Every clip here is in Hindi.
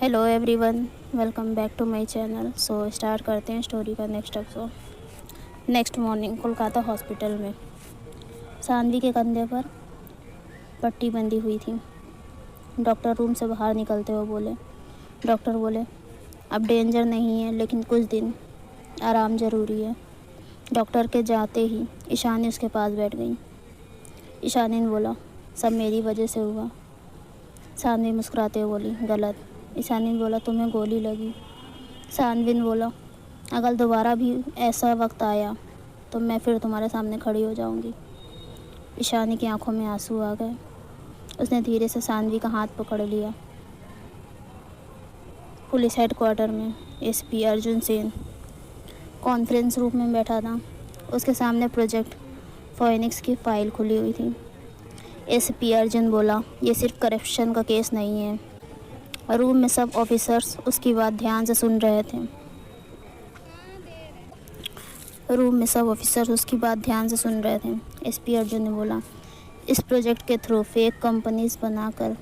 Hello everyone, welcome back to my channel. So start करते हैं स्टोरी का नेक्स्ट एपिसोड। नेक्स्ट मॉर्निंग कोलकाता हॉस्पिटल में सानवी के कंधे पर पट्टी बंधी हुई थी। डॉक्टर रूम से बाहर निकलते हुए बोले, डॉक्टर बोले, अब डेंजर नहीं है, लेकिन कुछ दिन आराम ज़रूरी है। डॉक्टर के जाते ही ईशानी उसके पास बैठ गई। ईशानी ने बोला, सब मेरी वजह से हुआ। सानवी मुस्कुराते हुए बोली, गलत। ईशानी ने बोला, तुम्हें गोली लगी। सानवी ने बोला, अगर दोबारा भी ऐसा वक्त आया तो मैं फिर तुम्हारे सामने खड़ी हो जाऊंगी। ईशानी की आंखों में आंसू आ गए। उसने धीरे से सानवी का हाथ पकड़ लिया। पुलिस हेडक्वार्टर में SP Arjun Sen conference room में बैठा था। उसके सामने प्रोजेक्ट फोएनिक्स की फाइल खुली हुई थी। एसपी अर्जुन बोला, ये सिर्फ करप्शन का केस नहीं है। रूम में सब ऑफिसर्स उसकी बात ध्यान से सुन रहे थे। एसपी अर्जुन ने बोला, इस प्रोजेक्ट के थ्रू फेक कंपनीज बनाकर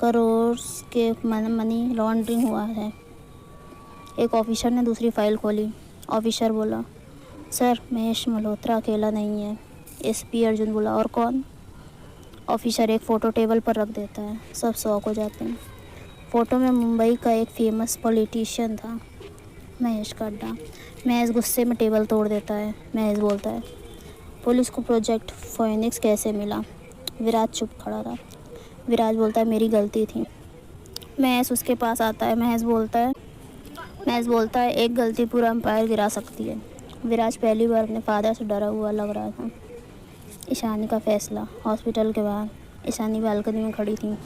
करोड़ के मनी लॉन्ड्रिंग हुआ है। एक ऑफिसर ने दूसरी फाइल खोली। ऑफिसर बोला, सर, महेश मल्होत्रा अकेला नहीं है। एसपी अर्जुन बोला, और कौन? ऑफिसर एक फ़ोटो टेबल पर रख देता है। सब शॉक हो जाते हैं। फ़ोटो में मुंबई का एक फेमस पॉलिटिशियन था, महेश कड्डा। महेश गुस्से में टेबल तोड़ देता है। महेश बोलता है, पुलिस को प्रोजेक्ट फोएनिक्स कैसे मिला? विराज चुप खड़ा था। विराज बोलता है, मेरी गलती थी। महेश उसके पास आता है। महेश बोलता है, एक गलती पूरा एम्पायर गिरा सकती है। विराज पहली बार अपने फादर से डरा हुआ लग रहा था। ईशानी का फैसला। हॉस्पिटल के बाहर ईशानी बालकनी में खड़ी थी।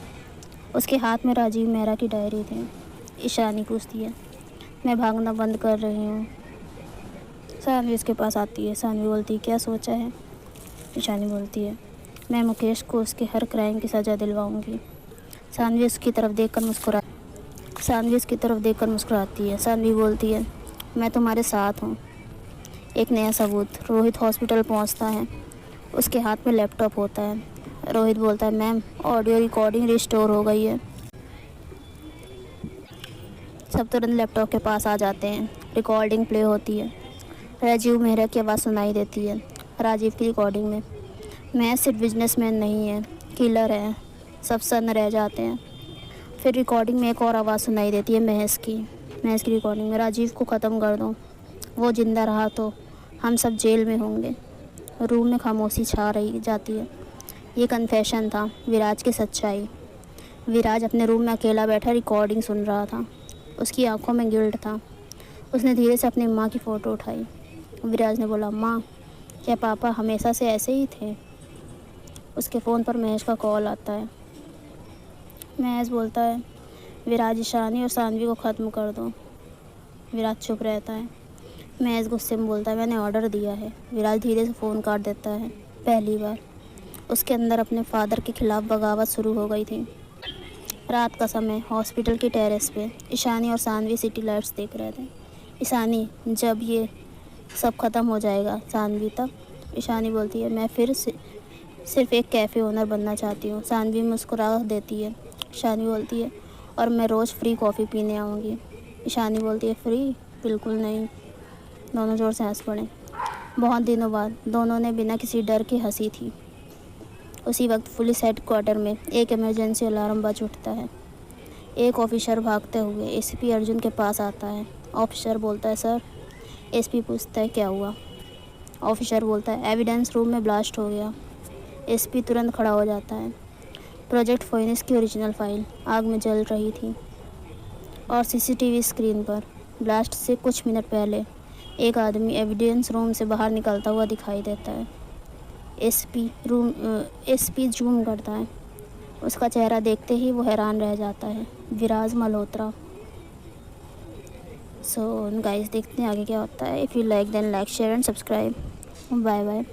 उसके हाथ में राजीव मेहरा की डायरी थी। ईशानी पूछती है, मैं भागना बंद कर रही हूँ। सानवी उसके पास आती है। सानवी बोलती है, क्या सोचा है? ईशानी बोलती है, मैं मुकेश को उसके हर क्राइम की सज़ा दिलवाऊंगी। सानवी उसकी तरफ देखकर मुस्कुराती है। सानवी बोलती है, मैं तुम्हारे साथ हूँ। एक नया सबूत। रोहित हॉस्पिटल पहुँचता है। उसके हाथ में लैपटॉप होता है। रोहित बोलता है, मैम, ऑडियो रिकॉर्डिंग रिस्टोर हो गई है। सब तुरंत लैपटॉप के पास आ जाते हैं। रिकॉर्डिंग प्ले होती है। राजीव मेहरा की आवाज़ सुनाई देती है। राजीव की रिकॉर्डिंग में, मैं सिर्फ बिजनेसमैन नहीं है, किलर है। सब सन्न रह जाते हैं। फिर रिकॉर्डिंग में एक और आवाज़ सुनाई देती है, महेश की रिकॉर्डिंग में, राजीव को ख़त्म कर दो। वो ज़िंदा रहा तो हम सब जेल में होंगे। रूम में खामोशी छा रही जाती है। ये कन्फेशन था, विराज की सच्चाई। विराज अपने रूम में अकेला बैठा रिकॉर्डिंग सुन रहा था। उसकी आंखों में गिल्ट था। उसने धीरे से अपनी माँ की फ़ोटो उठाई। विराज ने बोला, माँ, क्या पापा हमेशा से ऐसे ही थे? उसके फ़ोन पर महेश का कॉल आता है। महेश बोलता है, विराज, ईशानी और सानवी को ख़त्म कर दो। विराज चुप रहता है। महेश गुस्से में बोलता है, मैंने ऑर्डर दिया है। विराज धीरे से फ़ोन काट देता है। पहली बार उसके अंदर अपने फादर के खिलाफ बगावत शुरू हो गई थी। रात का समय। हॉस्पिटल की टेरेस पे ईशानी और सानवी सिटी लाइट्स देख रहे थे। ईशानी, जब ये सब ख़त्म हो जाएगा? सानवी, तक। ईशानी बोलती है, मैं फिर सिर्फ एक कैफ़े ओनर बनना चाहती हूँ। सानवी मुस्कुरा देती है। ईशानी बोलती है, और मैं रोज़ फ्री कॉफ़ी पीने आऊँगी। ईशानी बोलती है, फ्री? बिल्कुल नहीं। दोनों ज़ोर से हंस पड़े। बहुत दिनों बाद दोनों ने बिना किसी डर के हंसी थी। उसी वक्त पुलिस हेडक्वार्टर में एक इमरजेंसी अलार्म बज उठता है। एक ऑफिसर भागते हुए एसपी अर्जुन के पास आता है। ऑफिसर बोलता है, सर। एसपी पूछता है, क्या हुआ? ऑफिसर बोलता है, एविडेंस रूम में ब्लास्ट हो गया। एसपी तुरंत खड़ा हो जाता है। प्रोजेक्ट फोएनिक्स की ओरिजिनल फाइल आग में जल रही थी और सीसीटीवी स्क्रीन पर ब्लास्ट से कुछ मिनट पहले एक आदमी एविडेंस रूम से बाहर निकलता हुआ दिखाई देता है। एसपी जूम करता है। उसका चेहरा देखते ही वो हैरान रह जाता है, विराज मल्होत्रा। सो गाइस, देखते हैं आगे क्या होता है। If you like then like, share and subscribe. Bye bye.